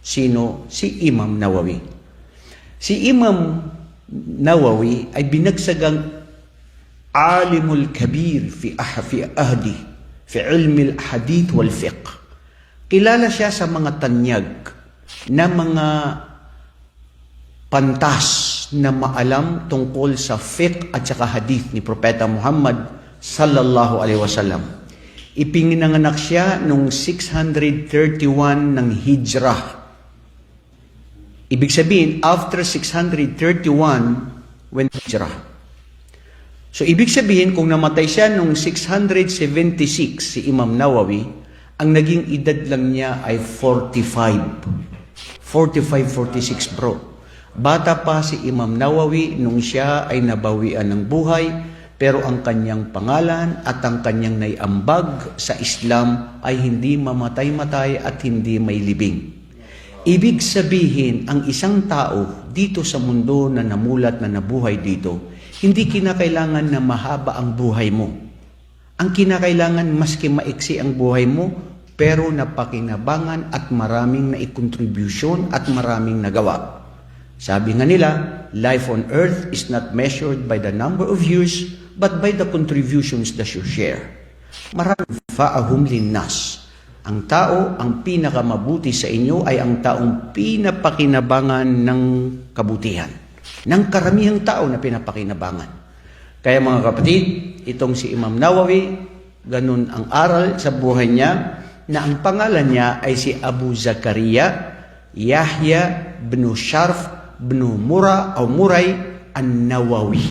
Sino? Si Imam Nawawi. Si Imam Nawawi ay binagsagang alimul kabir fi ahdi fi ilmi al-hadith wal fiqh. Kilala siya sa mga tanyag na mga pantas na maalam tungkol sa fiqh at saka hadith ni Propeta Muhammad sallallahu alaihi wasallam. Ipinanganak siya noong 631 ng Hijrah. Ibig sabihin, after 631 when Hijrah. So, ibig sabihin, kung namatay siya noong 676, si Imam Nawawi, ang naging edad lang niya ay 45. 45, 46 bro. Bata pa si Imam Nawawi nung siya ay nabawian ng buhay, pero ang kanyang pangalan at ang kanyang naiambag sa Islam ay hindi mamatay-matay at hindi may libing. Ibig sabihin, ang isang tao dito sa mundo na namulat na nabuhay dito, hindi kinakailangan na mahaba ang buhay mo. Ang kinakailangan, maski maiksi ang buhay mo, pero napakinabangan at maraming naikontribusyon at maraming nagawa. Sabi nga nila, life on earth is not measured by the number of years, but by the contributions that you share. Maraming fa'ahum linnas. Ang tao, ang pinakamabuti sa inyo ay ang taong pinapakinabangan ng kabutihan. Ng karamihang tao na pinapakinabangan. Kaya mga kapatid, itong si Imam Nawawi, ganun ang aral sa buhay niya, na ang pangalan niya ay si Abu Zakaria Yahya bin Sharf bin Mura o Muray an-Nawawi.